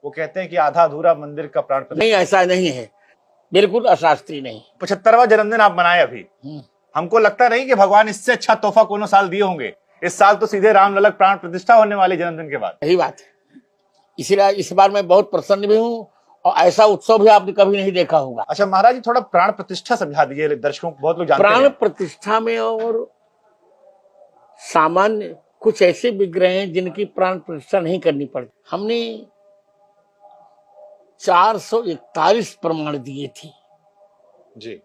वो कहते हैं कि आधा अधूरा मंदिर का प्राण प्रतिष्ठा। नहीं, ऐसा नहीं है, बिल्कुल अशास्त्रीय नहीं। 75वां जन्मदिन आप मनाए अभी। हमको लगता नहीं कि भगवान इससे अच्छा तोहफा कोनो साल दिए होंगे। इस साल तो सीधे रामलला प्राण प्रतिष्ठा होने वाली जन्मदिन के बाद। सही बात है, इसीलिए इस बार मैं बहुत प्रसन्न भी हूँ और ऐसा उत्सव भी आपने कभी नहीं देखा होगा। अच्छा महाराज जी, थोड़ा प्राण प्रतिष्ठा समझा दीजिए दर्शकों को, बहुत लोग जानते प्राण हैं। प्रतिष्ठा में और सामान्य कुछ ऐसे विग्रह हैं जिनकी प्राण प्रतिष्ठा नहीं करनी पड़ती। हमने 441 प्रमाण दिए थे जी,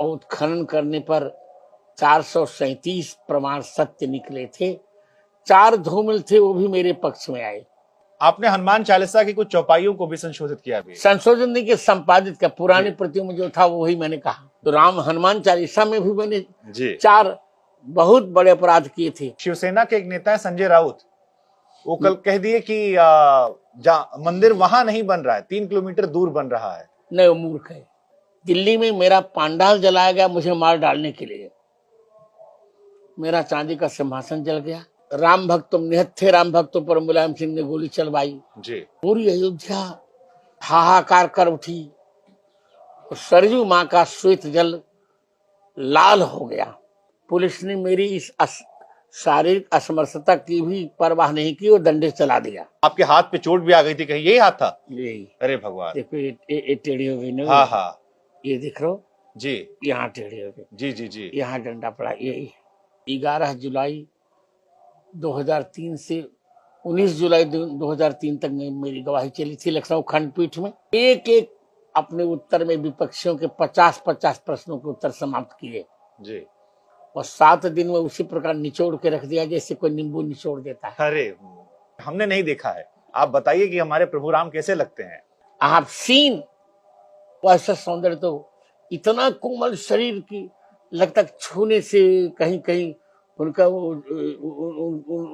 और उत्खनन करने पर 437 प्रमाण सत्य निकले थे। 4 धूमिल थे, वो भी मेरे पक्ष में आए। आपने हनुमान चालीसा की कुछ चौपाइयों को भी संशोधित किया अभी। संशोधन नहीं के संपादित किया, पुरानी प्रतियों में जो था वही मैंने कहा। तो राम हनुमान चालीसा में भी मैंने जी 4 बहुत बड़े अपराध किए थे। शिवसेना के एक नेता है संजय राउत, वो कल कह दिए कि मंदिर वहां नहीं बन रहा है, 3 किलोमीटर दूर बन रहा है। नहीं, वो मूर्ख है। दिल्ली में मेरा पांडाल जलाया गया मुझे मार डालने के लिए, मेरा चांदी का सिंहासन जल गया। राम भक्त निहत थे, राम भक्तों पर मुलायम सिंह ने गोली चलवाई जी। पूरी अयोध्या हाहाकार कर उठी। सरयू माँ का श्वेत जल लाल हो गया। पुलिस ने मेरी इस शारीरिक असमर्थता की भी परवाह नहीं की और दंडे चला दिया। आपके हाथ पे चोट भी आ गई थी, कहीं यही हाथ था? यही, अरे भगवान। देखो ये टेढ़ी हो गई ना। हाँ हाँ ये दिख रहा जी, यहाँ टेढ़ी हो गई। जी जी जी। यहाँ डंडा पड़ा। ये 11 जुलाई 2003 से 19 जुलाई 2003 तक मेरी गवाही चली थी लखनऊ खंडपीठ में। एक एक अपने उत्तर में विपक्षियों के 50-50 प्रश्नों के उत्तर समाप्त किए जी। और 7 दिन में उसी प्रकार निचोड़ के रख दिया जैसे कोई नींबू निचोड़ देता है। अरे हमने नहीं देखा है, आप बताइए कि हमारे प्रभु राम कैसे लगते हैं? आप सीन वैसा सौंदर्य तो इतना कोमल शरीर की लगता छूने से कहीं कहीं उनका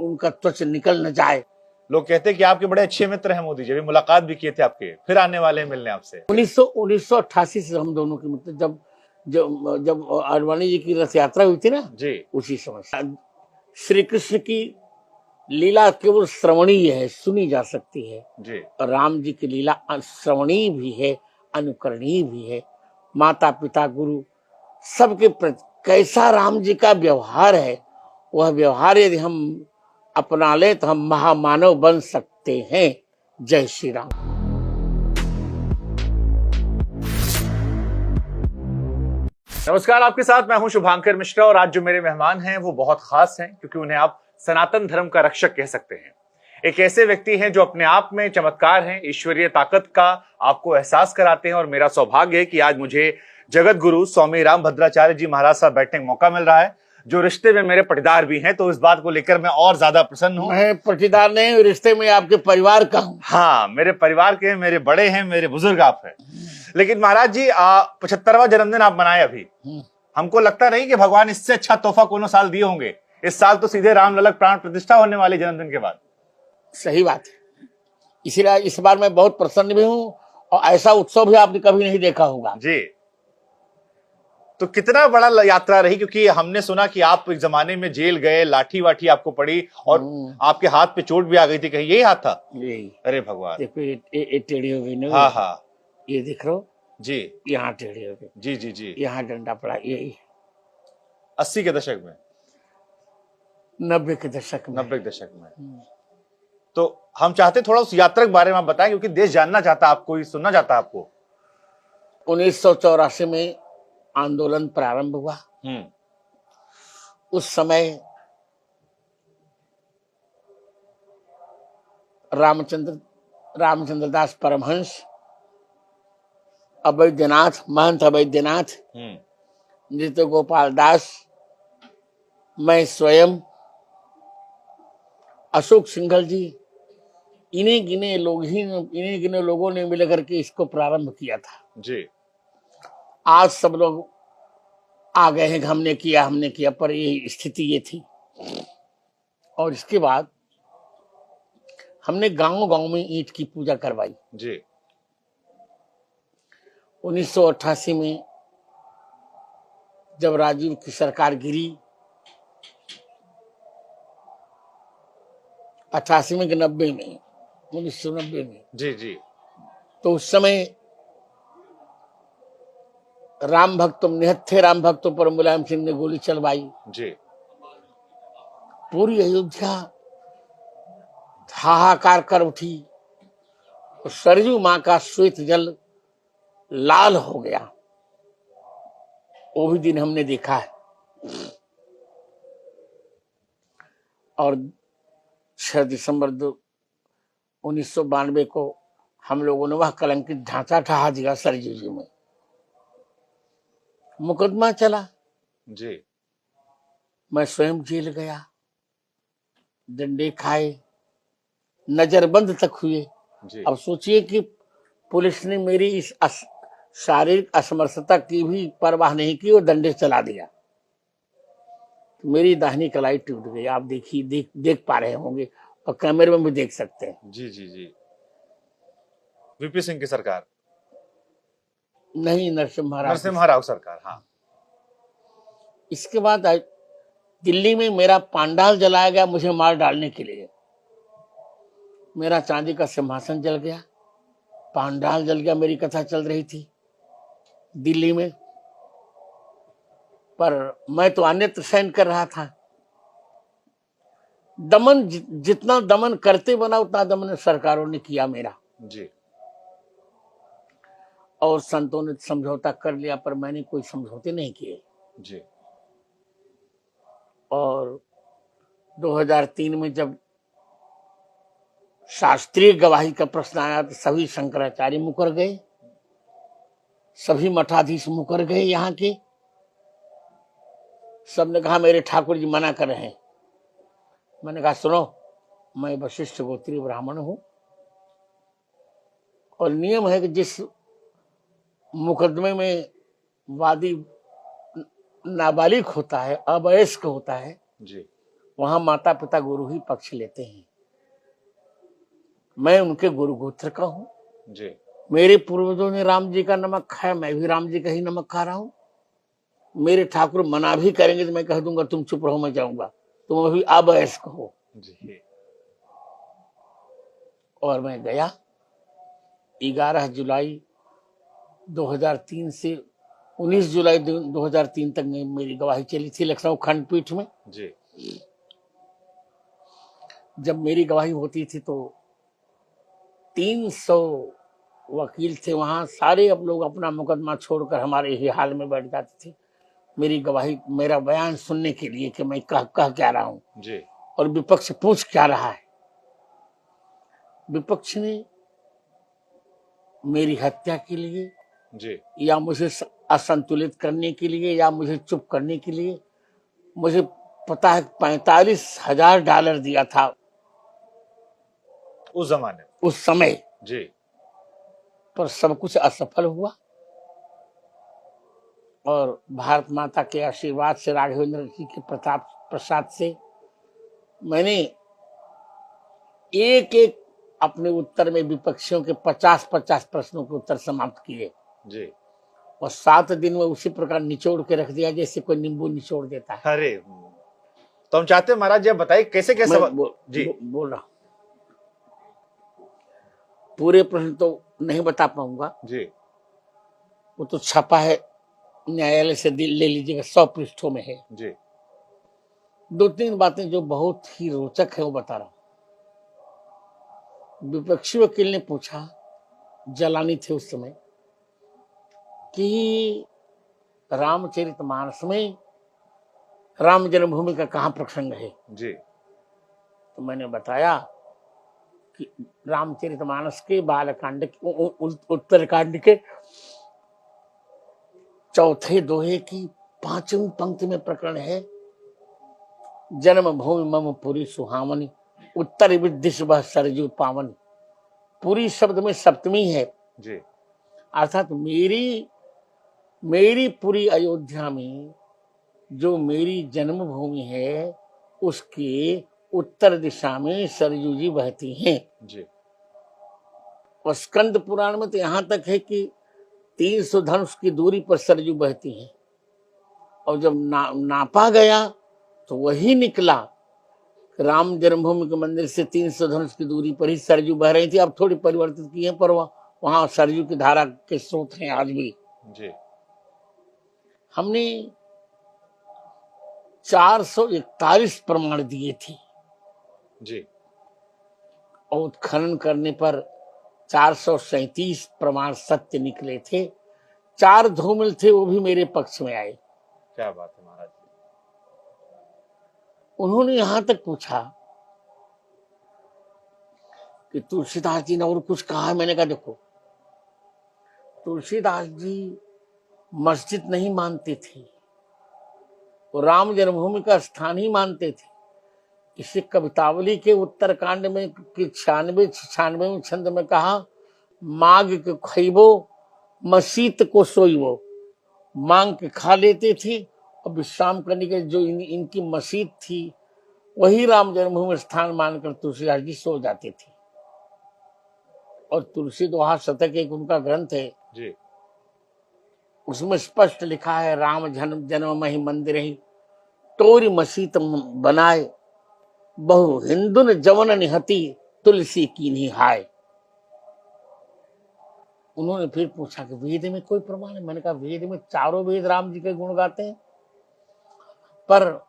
उनका त्वचा निकल न जाए। लोग कहते हैं कि आपके बड़े अच्छे मित्र हैं मोदी जी, अभी मुलाकात भी किए थे आपके, फिर आने वाले हैं मिलने आपसे। 1988 से हम दोनों की मतलब जब जब जब आडवाणी जी की रथ यात्रा हुई थी ना जी, उसी समय। श्री कृष्ण की लीला केवल श्रवणीय है, सुनी जा सकती है, जी। और राम जी की लीला श्रवणीय भी है, अनुकरणीय भी है। माता पिता गुरु सबके प्रति कैसा राम जी का व्यवहार है, वह व्यवहार यदि हम अपना ले तो हम महामानव बन सकते हैं। जय श्री राम। नमस्कार, आपके साथ मैं हूं शुभांकर मिश्रा और आज जो मेरे मेहमान हैं वो बहुत खास हैं क्योंकि उन्हें आप सनातन धर्म का रक्षक कह सकते हैं। एक ऐसे व्यक्ति हैं जो अपने आप में चमत्कार हैं, ईश्वरीय ताकत का आपको एहसास कराते हैं और मेरा सौभाग्य है कि आज मुझे जगत गुरु स्वामी रामभद्राचार्य जी महाराज साहब बैठने का मौका मिल रहा है, जो रिश्ते में मेरे पटीदार भी हैं, तो इस बात को लेकर मैं और ज्यादा प्रसन्न हूँ। मैं पटीदार नहीं, रिश्ते में आपके परिवार का हूँ। हाँ, मेरे परिवार के, मेरे बड़े हैं, मेरे बुजुर्ग आप हैं। लेकिन महाराज जी 75वां जन्मदिन आप मनाए अभी। हमको लगता नहीं कि भगवान इससे अच्छा तोहफा कोनो साल दिए होंगे। इस साल तो सीधे रामलला प्राण प्रतिष्ठा होने वाली जन्मदिन के बाद। सही बात है, इसीलिए इस बार मैं बहुत प्रसन्न भी हूँ और ऐसा उत्सव भी आपने कभी नहीं देखा होगा। जी, तो कितना बड़ा यात्रा रही, क्योंकि हमने सुना कि आप एक जमाने में जेल गए, लाठी वाठी आपको पड़ी और आपके हाथ पे चोट भी आ गई थी, कहीं यही हाथ था? यही, अरे भगवान। देखो ये टेढ़ी हो गई ना। हाँ हाँ ये दिख रहा जी, यहाँ टेढ़ी हो गई। जी जी जी। यहाँ डंडा पड़ा। यही 80 के दशक में, 90 के दशक में। 90 के दशक में। तो हम चाहते थोड़ा उस यात्रा के बारे में आप बताएं, क्योंकि देश जानना चाहता आपको, सुनना चाहता आपको। 1984 में आंदोलन प्रारंभ हुआ। उस समय रामचंद्र दास परमहंस, अवैधनाथ, महंत अवैधनाथ, नृत्य गोपाल दास, मैं स्वयं, अशोक सिंघल जी, इन्हीं गिने लोगों ने मिलकर के इसको प्रारंभ किया था जी। आज सब लोग आ गए हैं, हमने किया, पर ये स्थिति ये थी। और इसके बाद हमने गांव में ईंट की पूजा करवाई जी। 1988 में जब राजीव की सरकार गिरी, 88 में कि 90 में, 1990 में। जी जी तो उस समय राम भक्तों निहत्थे थे, राम भक्तों पर मुलायम सिंह ने गोली चलवाई। जी पूरी अयोध्या हाहाकार कर उठी और सरयू माँ का श्वेत जल लाल हो गया। वो भी दिन हमने देखा है। और 6 दिसंबर 1992 को हम लोगों ने वह कलंकित ढांचा ढहा दिया सरयू जी में। मुकदमा चला, जी मैं स्वयं जेल गया, डंडे खाए, नजरबंद तक हुए। जी अब सोचिए कि पुलिस ने मेरी इस शारीरिक असमर्थता की भी परवाह नहीं की और डंडे चला दिया। तो मेरी दाहिनी कलाई टूट गई। आप देखिए, देख पा रहे होंगे और कैमरे में भी देख सकते हैं। जी जी जी वीपी सिंह की सरकार, नहीं, नरसिम्हा राव। नरसिम्हा राव सरकार। हाँ इसके बाद दिल्ली में मेरा पांडाल जलाया गया मुझे मार डालने के लिए। मेरा चांदी का सिंहासन जल गया, पांडाल जल गया। मेरी कथा चल रही थी दिल्ली में, पर मैं तो अन्यत्र सहन कर रहा था। दमन जितना दमन करते बना उतना दमन सरकारों ने किया मेरा। जी और संतों ने समझौता कर लिया, पर मैंने कोई समझौते नहीं किए। जी और 2003 में जब शास्त्रीय गवाही का प्रश्न आया तो सभी शंकराचार्य मुकर गए, सभी मठाधीश मुकर गए। यहाँ के सबने कहा मेरे ठाकुर जी मना कर रहे हैं। मैंने कहा सुनो, मैं वशिष्ठ गोत्रीय ब्राह्मण हूं और नियम है कि जिस मुकदमे में वादी नाबालिग होता है, अवयस्क होता है, जी वहां माता पिता गुरु ही पक्ष लेते हैं। मैं उनके गुरु गोत्र का हूं। जी मेरे पूर्वजों ने राम जी का नमक खाया, मैं भी राम जी का ही नमक खा रहा हूं। मेरे ठाकुर मना भी करेंगे तो मैं कह दूंगा तुम चुप रहो, मैं जाऊंगा, तुम अभी अवयस्क हो। जी और मैं गया। 11 जुलाई 2003 से 19 जुलाई 2003 तक मेरी गवाही चली थी लखनऊ खंडपीठ में। जी जब मेरी गवाही होती थी तो 300 वकील थे वहां। सारे अब लोग अपना मुकदमा छोड़कर हमारे ही हाल में बैठ जाते थे मेरी गवाही, मेरा बयान सुनने के लिए कि मैं कह क्या रहा हूं जी और विपक्ष पूछ क्या रहा है। विपक्ष ने मेरी हत्या के लिए जी या मुझे असंतुलित करने के लिए या मुझे चुप करने के लिए, मुझे पता है $45,000 दिया था उस जमाने में। उस समय, जी पर सब कुछ असफल हुआ। और भारत माता के आशीर्वाद से, राघवेंद्र जी के प्रताप प्रसाद से मैंने एक एक अपने उत्तर में विपक्षियों के 50-50 प्रश्नों के उत्तर समाप्त किए जी और 7 दिन में उसी प्रकार निचोड़ के रख दिया जैसे कोई नींबू निचोड़ देता है। अरे तो हम चाहते हैं महाराज जी आप बताइए कैसे कैसे जी बोल रहा हूं। पूरे प्रश्न तो नहीं बता पाऊंगा, जी वो तो छपा है, न्यायालय से ले लीजिएगा, 100 पृष्ठों में है। जी 2-3 बातें जो बहुत ही रोचक है वो बता रहा हूं। विपक्षी वकील ने पूछा, जलानी थे उस समय, कि रामचरितमानस में राम जन्मभूमि का कहां प्रसंग है। जी तो मैंने बताया कि रामचरितमानस के बालकांड उत्तरकांड के 4थे दोहे की 5वीं पंक्ति में प्रकरण है, जन्मभूमि मम पुरी सुहावनी, उत्तर विदिश वह सरजू पावन। पुरी शब्द में सप्तमी है, जी अर्थात मेरी पूरी अयोध्या में जो मेरी जन्मभूमि है उसके उत्तर दिशा में सरयू जी बहती हैं। जी और स्कंद पुराण में तो यहां तक है कि 300 धनुष की दूरी पर सरयू बहती हैं। और जब नापा गया तो वही निकला राम जन्मभूमि के मंदिर से 300 धनुष की दूरी पर ही सरयू बह रही थी। अब थोड़ी परिवर्तित की है, पर वहां सरयू की धारा के स्रोत हैं आज भी। जी। हमने 441 प्रमाण दिए थे जी। और उत्खनन करने पर 437 प्रमाण सत्य निकले थे। 4 धूमिल थे, वो भी मेरे पक्ष में आए। क्या बात है महाराज जी। उन्होंने यहां तक पूछा कि तुलसीदास जी ने और कुछ कहा है? मैंने कहा देखो, तुलसीदास जी मस्जिद नहीं मानते थे, वो राम जन्मभूमि का स्थान ही मानते थे। इसे कवितावली के उत्तरकांड में 96 छंद में कहा, मांग के खइबो मसीत को सोइबो। मांग के खा लेते थे और विश्राम करने के जो इनकी मस्जिद थी वही राम जन्मभूमि स्थान मानकर तुलसीदास जी सो जाते थे। और तुलसी दोहा शतक एक उनका ग्रंथ है जी। उसमें स्पष्ट लिखा है, राम जन्म मही मंदिर ही तोरी मसीत बनाए, बहु हिंदुन जवन निहती तुलसी की निहाय। उन्होंने फिर पूछा कि वेद में कोई प्रमाण है? मैंने कहा वेद में चारों वेद राम जी के गुण गाते हैं, पर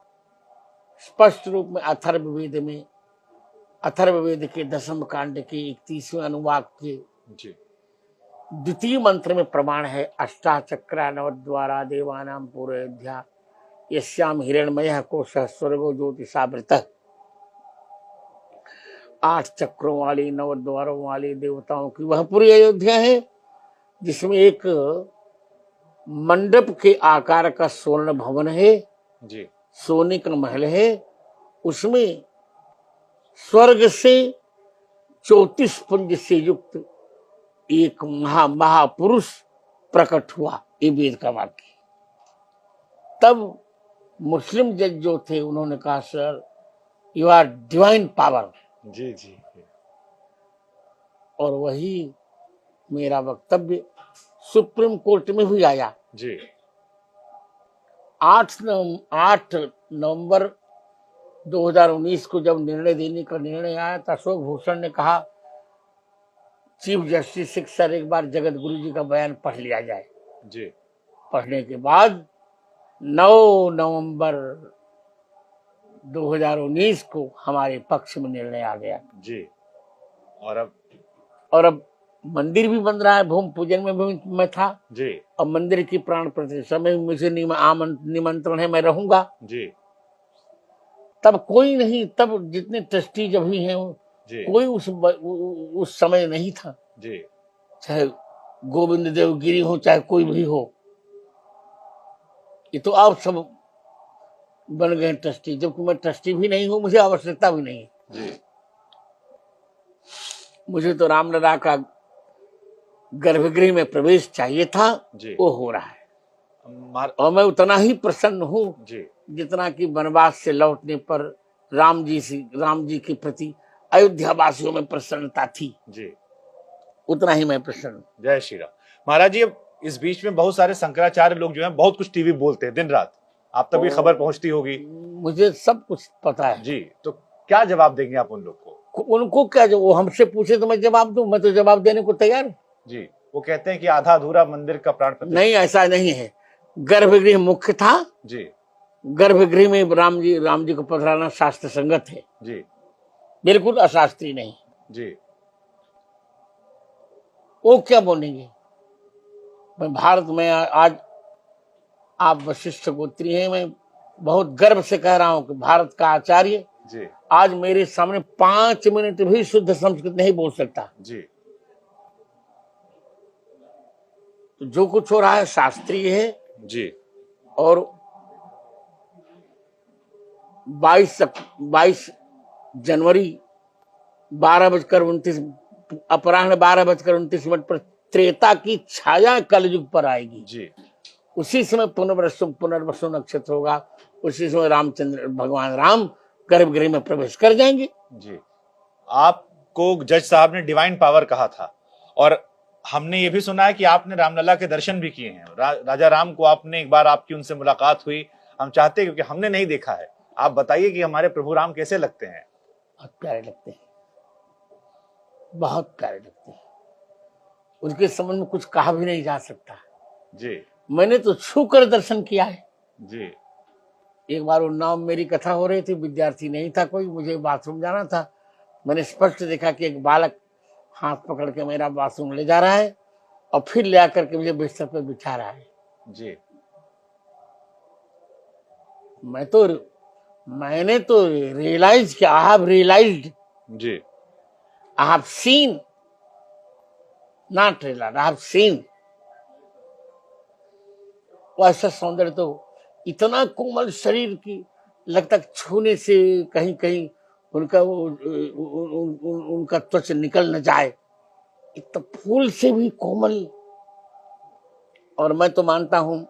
स्पष्ट रूप में अथर्ववेद के 10वें कांड के 31वें अनुवाक के जी। द्वितीय मंत्र में प्रमाण है, अष्टाचक्रा नवद्वारा देवानां पूर्वयोध्या यस्याम हिरण्मयः कोशः स्वर्गो ज्योतिषावृतः। 8 चक्रों वाली 9 द्वारों वाली देवताओं की वह पूरी अयोध्या है, जिसमें एक मंडप के आकार का स्वर्ण भवन है जी। सोने का महल है। उसमें स्वर्ग से 34 पुंज से युक्त एक महापुरुष प्रकट हुआ, ये वेद का वाक्य। तब मुस्लिम जज जो थे उन्होंने कहा, sir you are divine power. जी। जी। और वही मेरा वक्तव्य सुप्रीम कोर्ट में भी आया। जी। 8 नवंबर 2019 को जब निर्णय देने का निर्णय आया तो अशोक भूषण ने कहा, चीफ जस्टिस सर एक बार जगत गुरु जी का बयान पढ़ लिया जाए। जी। पढ़ने के बाद 9 नवंबर 2019 को हमारे पक्ष में निर्णय आ गया। जी। और अब मंदिर भी बन रहा है, भूमि पूजन में भी मैं था जी। और मंदिर की प्राण प्रतिष्ठा में मुझे निमंत्रण है, मैं रहूंगा। जी। तब कोई नहीं, तब जितने ट्रस्टी जब भी हैं कोई उस समय नहीं था। जी। चाहे गोविंद देव गिरी हो, चाहे कोई भी हो, ये तो आप सब बन गए ट्रस्टी, जबकि मैं ट्रस्टी भी नहीं हूं, मुझे आवश्यकता भी नहीं है। जी। मुझे तो रामलला का गर्भगृह में प्रवेश चाहिए था, वो हो रहा है। और मैं उतना ही प्रसन्न हूं जितना कि वनवास से लौटने पर राम जी के प्रति अयोध्या वासियों में प्रसन्नता थी जी, उतना ही मैं प्रसन्न। जय श्री राम। महाराज जी, अब इस बीच में बहुत सारे शंकराचार्य लोग जो हैं बहुत कुछ टीवी बोलते हैं दिन रात, आप तक भी खबर पहुंचती होगी। मुझे सब कुछ पता है जी, तो क्या जवाब देंगे आप उन लोग को? उनको क्या, जो वो हमसे पूछे तो मैं जवाब दूं, मैं तो जवाब देने को तैयार हूं जी। वो कहते हैं कि आधा अधूरा मंदिर का प्राण प्रतिष्ठा। नहीं, ऐसा नहीं है। गर्भगृह मुख्य था जी, गर्भगृह में राम जी को पधराना शास्त्र संगत है जी, बिल्कुल अशास्त्रीय नहीं जी। वो क्या बोलेंगे? मैं भारत में आज आप वशिष्ठ गोत्री हैं, मैं बहुत गर्व से कह रहा हूं कि भारत का आचार्य जी आज मेरे सामने 5 मिनट भी शुद्ध संस्कृत नहीं बोल सकता जी। तो जो कुछ हो रहा है शास्त्रीय है जी। और 22 जनवरी 12:29 अपराह्न 12:29 पर त्रेता की छाया कलयुग पर आएगी जी। उसी समय पुनर्वसु नक्षत्र होगा, उसी समय रामचंद्र भगवान राम गर्भगृह में प्रवेश कर जाएंगे जी। आपको जज साहब ने डिवाइन पावर कहा था और हमने ये भी सुना है कि आपने रामलला के दर्शन भी किए हैं। राजा राम को आपने एक बार, आपकी उनसे मुलाकात हुई, हम चाहते हैं क्योंकि हमने नहीं देखा है, आप बताइए कि हमारे प्रभु राम कैसे लगते हैं। बहुत प्यारे लगते हैं, बहुत प्यारे लगते हैं। उनके संबंध में कुछ कहा भी नहीं जा सकता। जी मैंने तो छू कर दर्शन किया है। जी एक बार उन्नाव में मेरी कथा हो रही थी, विद्यार्थी नहीं था कोई, मुझे बाथरूम जाना था। मैंने स्पष्ट देखा कि एक बालक हाथ पकड़ के मेरा बाथरूम ले जा रहा है और फिर ले आकर के मुझे बिस्तर पर बिठा रहा है। जी मैंने तो रियलाइज किया, आई हैव रियलाइज्ड, जी I have seen, not realise, I have seen. वो ऐसा सौंदर्य, तो इतना कोमल शरीर की, लगता छूने से कहीं कहीं उनका उनका त्वचा निकल न जाए, इतना फूल से भी कोमल। और मैं तो मानता हूं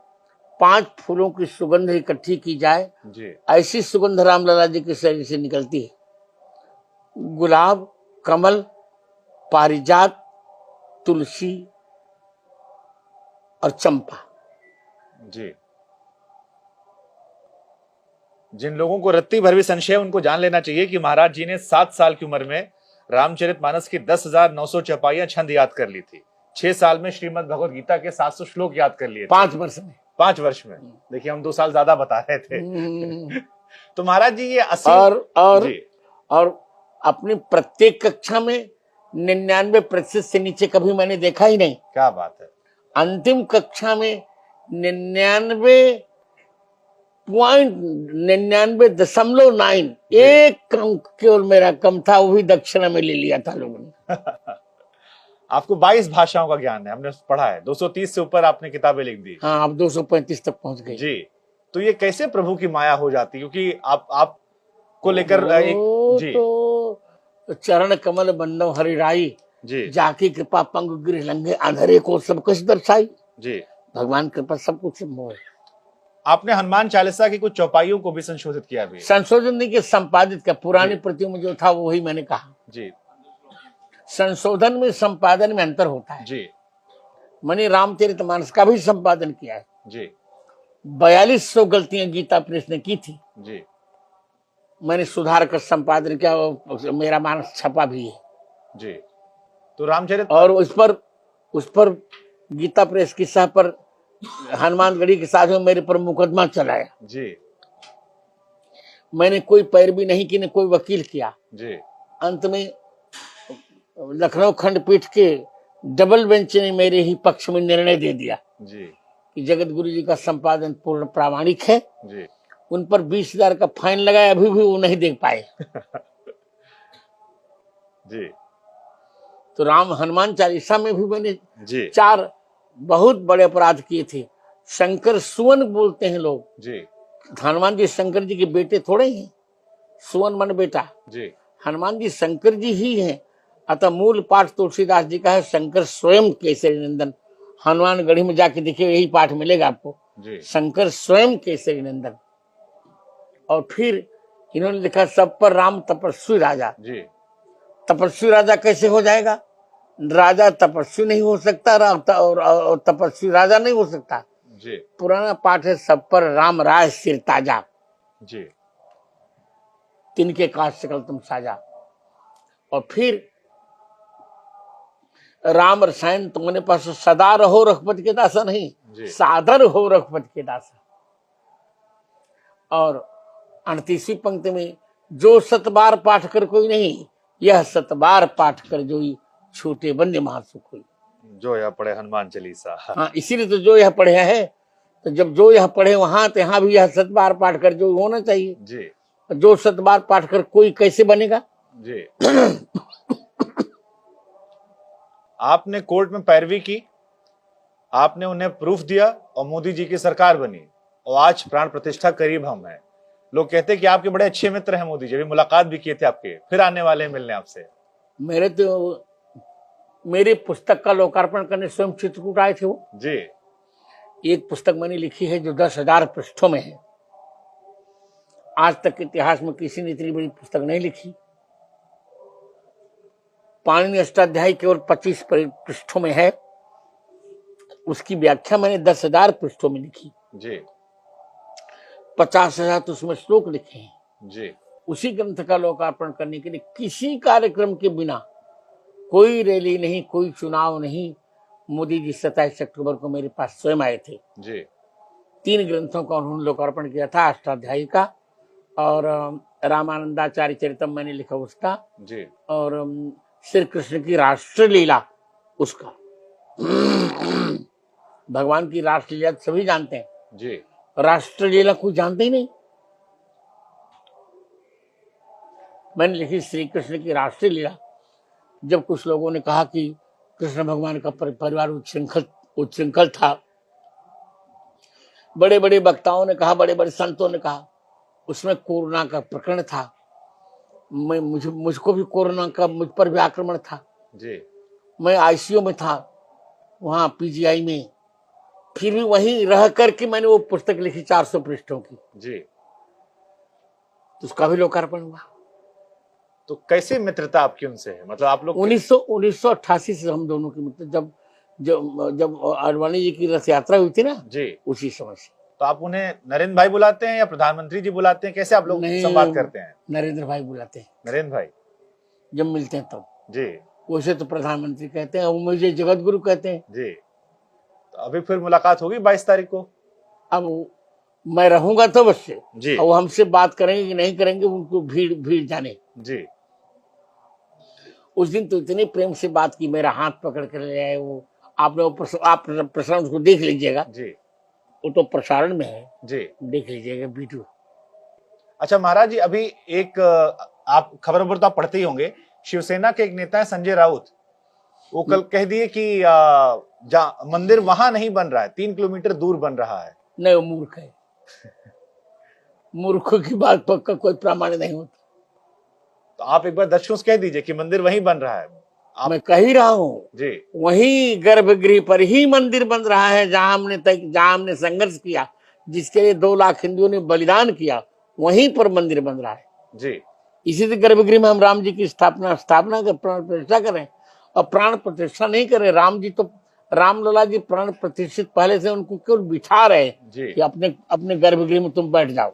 5 फूलों की सुगंध इकट्ठी की जाए, जी ऐसी सुगंध रामलला जी के शरीर से निकलती है। गुलाब, कमल, पारिजात, तुलसी और चंपा। जी जिन लोगों को रत्ती भर भी संशय है, उनको जान लेना चाहिए कि महाराज जी ने 7 साल की उम्र में रामचरितमानस की 10,900 चौपाइयां छंद याद कर ली थी। 6 साल में श्रीमद् भगवद गीता के 700 श्लोक याद कर लिए थे। 5 वर्ष में। 5 वर्ष में। देखिए, हम 2 साल ज्यादा बता रहे थे। तो महाराज जी ये और अपनी प्रत्येक कक्षा में 99% से नीचे कभी मैंने देखा ही नहीं। क्या बात है। अंतिम कक्षा में 99.99.9 एक अंक केवल मेरा कम था, वो भी दक्षिणा में ले लिया था लोगों ने। आपको 22 भाषाओं का ज्ञान है, हमने पढ़ा है। 230 से ऊपर आपने किताबें लिख दी। हाँ, अब 235 तक पहुंच गए। जी, तो ये कैसे प्रभु की माया हो जाती, क्योंकि आप को लेकर जी तो चरण कमल बंदो हरिराई, जी जाकी कृपा पंग गिर लंघे, अंधेरे को सब कुछ दर्शाई। जी भगवान कृपा सब कुछ संभव है। आपने हनुमान चालीसा की कुछ चौपाइयों को भी संशोधित किया भी। संशोधन नहीं किया, संपादित किया। पुरानी प्रतियों में जो था वही मैंने कहा। जी संशोधन में संपादन में अंतर होता है। जी मैंने रामचरितमानस का भी संपादन किया है। जी 4200 गलतियां गीता प्रेस ने की थी, जी मैंने सुधार कर संपादन किया। मेरा मानस छपा भी है जी। तो रामचरित, और उस पर गीता प्रेस की सह पर हनुमानगढ़ी के साथ में मेरे पर मुकदमा चलाया जी। मैंने कोई पैरवी नहीं की, न कोई वकील किया जी अंत में लखनऊ खंडपीठ के डबल बेंच ने मेरे ही पक्ष में निर्णय दे दिया जी कि जगत गुरु जी का संपादन पूर्ण प्रामाणिक है। जी उन पर 20,000 का फाइन लगाया, अभी भी वो नहीं देख पाए। जी। तो राम हनुमान चालीसा में भी मैंने जी 4 बहुत बड़े अपराध किए थे। शंकर सुवन बोलते हैं लोग। जी हनुमान जी शंकर जी के बेटे थोड़े हैं, सुवन मन बेटा। जी हनुमान जी शंकर जी ही हैं। अतः मूल पाठ तुलसीदास जी का है, शंकर स्वयं केसरी नंदन। हनुमानगढ़ी में जाके देखिए, यही पाठ मिलेगा आपको, शंकर स्वयं केसरी नंदन। और फिर इन्होंने लिखा सब पर राम तपस्वी राजा। जी। तपस्वी राजा कैसे हो जाएगा? राजा तपस्वी नहीं हो सकता और तपस्वी राजा नहीं हो सकता। जी। पुराना पाठ है, सब पर राम राय सिर ताजा। जी। तिनके काज सकल तुम साजा। और फिर राम रसायन तुमने पास सदा रहो रघुपति के दासा, नहीं सादर हो रघुपति के दासा। और 38वीं पंक्ति में जो 7 बार पाठ कर कोई नहीं, यह 7 बार पाठ कर जोई, छोटे बंदे महासुख हुई। जो यह पढ़े हनुमान चालीसा। हाँ, इसीलिए तो जो यह पढ़े है। तो जब जो यह पढ़े वहां, तो यहाँ भी यह 7 बार पाठ कर जो होना चाहिए जी। जो 7 बार पाठ कर कोई कैसे बनेगा जी। आपने कोर्ट में पैरवी की, आपने उन्हें प्रूफ दिया और मोदी जी की सरकार बनी, और आज प्राण प्रतिष्ठा करीब हम हैं। लोग कहते हैं कि आपके बड़े अच्छे मित्र हैं मोदी जी, अभी मुलाकात भी किए थे आपके, फिर आने वाले हैं मिलने आपसे। मेरे पुस्तक का लोकार्पण करने स्वयं चित्रकूट आए थे वो जी। एक पुस्तक मैंने लिखी है जो 10,000 पृष्ठों में है। आज तक के इतिहास में किसी ने इतनी बड़ी पुस्तक नहीं लिखी। पाणिनि अष्टाध्यायी केवल 25 पृष्ठों में है, उसकी व्याख्या मैंने 10,000 पृष्ठों में लिखी। जी। 50,000 तो उसमें श्लोक लिखे हैं। जी उसी ग्रंथ का लोकार्पण करने के लिए किसी कार्यक्रम के बिना, कोई रैली नहीं, कोई चुनाव नहीं, मोदी जी 27 अक्टूबर को मेरे पास स्वयं आए थे। जी 3 ग्रंथों का उन्होंने लोकार्पण किया था, अष्टाध्यायी का और रामानंदाचार्य चरितम मैंने लिखा उसका, जी और श्री कृष्ण की राष्ट्रलीला उसका। भगवान की राष्ट्रलीला सभी जानते हैं, जी राष्ट्रलीला कोई जानते ही नहीं। मैंने लिखी श्री कृष्ण की राष्ट्रलीला। जब कुछ लोगों ने कहा कि कृष्ण भगवान का परिवार उच्छृंखल था, बड़े बड़े वक्ताओं ने कहा, बड़े बड़े संतों ने कहा, उसमें कोरोना का प्रकरण था, मुझको भी कोरोना का मुझ पर भी आक्रमण था, जी मैं आईसीयू में था वहां पीजीआई में, फिर भी वहीं रह करके मैंने वो पुस्तक लिखी 400 पृष्ठों की, जी। तो उसका भी लोकार्पण हुआ। तो कैसे मित्रता आपकी उनसे है, मतलब आप लोग 1988 से हम दोनों की मित्रता, जब जब जब आडवाणी जी की रथ यात्रा हुई थी ना, जी, उसी समय से। तो आप उन्हें नरेंद्र भाई बुलाते हैं या प्रधानमंत्री जी बुलाते हैं, कैसे आप लोग संवाद करते हैं? नरेंद्र भाई बुलाते हैं, नरेंद्र भाई जब मिलते हैं तब। जी वैसे तो प्रधानमंत्री कहते हैं, वो मुझे जगत गुरु कहते हैं। जी। तो अभी फिर मुलाकात होगी 22 तारीख को? अब मैं रहूंगा तो बस से, जी और वो हमसे बात करेंगे कि नहीं करेंगे, उनको भीड़ भीड़ जाने। जी उस दिन तो इतने प्रेम से बात की, मेरा हाथ पकड़ कर ले आए वो। आपने वो आप प्रसारण उसको देख लीजिएगा, जी वो तो प्रसारण में है, जी। देख लीजिएगा वीडियो। अच्छा महाराज जी, अभी एक आप खबर तो आप पढ़ते ही होंगे, शिवसेना के एक नेता है संजय राउत, वो कल कह दिए कि मंदिर वहां नहीं बन रहा है, 3 किलोमीटर दूर बन रहा है। नहीं, वो मूर्ख है। मूर्खों की बात पक्का कोई प्रमाण नहीं होता। तो आप एक बार दर्शकों से कह दीजिए कि मंदिर वहीं बन रहा है। मैं कह ही रहा हूँ जी, वही गर्भगृह पर ही मंदिर बन रहा है, जहां हमने संघर्ष किया, जिसके लिए 2 लाख हिंदुओं ने बलिदान किया, वहीं पर मंदिर बन रहा है। जी इसी से गर्भगृह में हम राम जी की स्थापना कर प्राण प्रतिष्ठा करें, और प्राण प्रतिष्ठा नहीं करें। राम जी तो, रामलला जी प्राण प्रतिष्ठित पहले से, उनको केवल बिठा रहे जी। कि अपने गर्भगृह में तुम बैठ जाओ।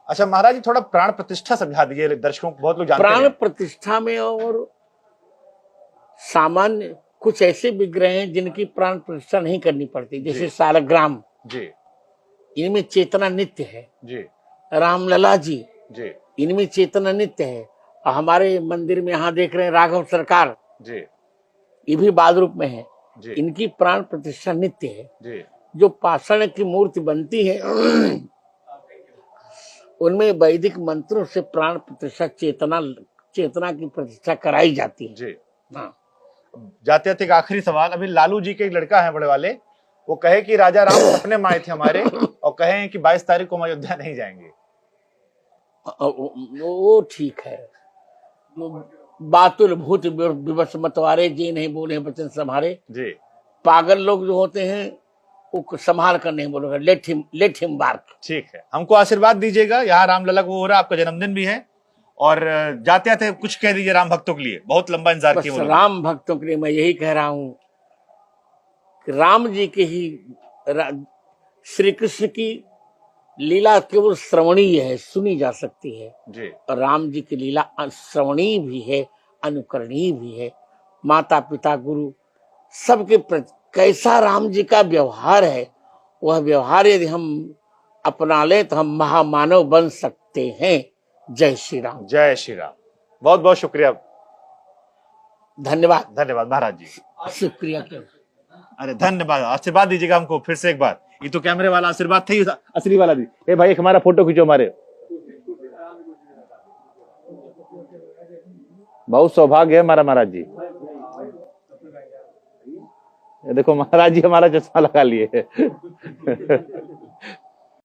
अच्छा महाराज जी, थोड़ा प्राण प्रतिष्ठा समझा दीजिए दर्शकों को, बहुत लोग जानते प्राण हैं। प्रतिष्ठा में और सामान्य कुछ ऐसे विग्रह हैं जिनकी प्राण प्रतिष्ठा नहीं करनी पड़ती, जैसे सालग्राम जी इनमें चेतना नित्य है। जी रामलला जी जी इनमें चेतना नित्य है। और हमारे मंदिर में यहाँ देख रहे हैं राघव सरकार, जी ये भी बाल रूप में है, जी इनकी प्राण प्रतिष्ठा नित्य है। जी जो पाषाण की मूर्ति बनती है उनमें वैदिक मंत्रों से प्राण प्रतिष्ठा, चेतना की प्रतिष्ठा कराई जाती है। जी। हाँ। जाते जाते एक आखिरी सवाल, अभी लालू जी के एक लड़का है बड़े वाले, वो कहे कि राजा राम सपने में आए थे हमारे, और कहे कि 22 तारीख को हम अयोध्या नहीं जाएंगे। वो ठीक है, बातुल भूत विवश मतवारे, जी नहीं बोले वचन संभारे। जी पागल लोग जो होते हैं वो संभाल कर नहीं बोलेगा, लेट हिम बार्क। ठीक है, हमको आशीर्वाद दीजिएगा, यहाँ रामलला को हो रहा है, आपका जन्मदिन भी है, और जाते जाते कुछ कह दीजिए राम भक्तों के लिए, बहुत लंबा इंतजार किया। राम भक्तों के लिए मैं यही कह रहा हूं कि राम जी के ही, श्री कृष्ण की लीला केवल श्रवणीय है, सुनी जा सकती है, जी और राम जी की लीला श्रवणीय भी है, अनुकरणीय भी है। माता पिता गुरु सबके प्रति कैसा राम जी का व्यवहार है, वह व्यवहार यदि हम अपना ले तो हम महामानव बन सकते हैं। जय श्री राम। जय श्री राम। बहुत बहुत शुक्रिया। धन्यवाद। धन्यवाद महाराज जी। शुक्रिया क्यों, अरे धन्यवाद, आशीर्वाद दीजिएगा हमको फिर से एक बार। ये तो कैमरे वाला आशीर्वाद थे, असली वाला दी। ए भाई, एक हमारा फोटो खींचो हमारे, बहुत सौभाग्य है हमारा महाराज जी। ये देखो महाराज जी हमारा चश्मा लगा लिए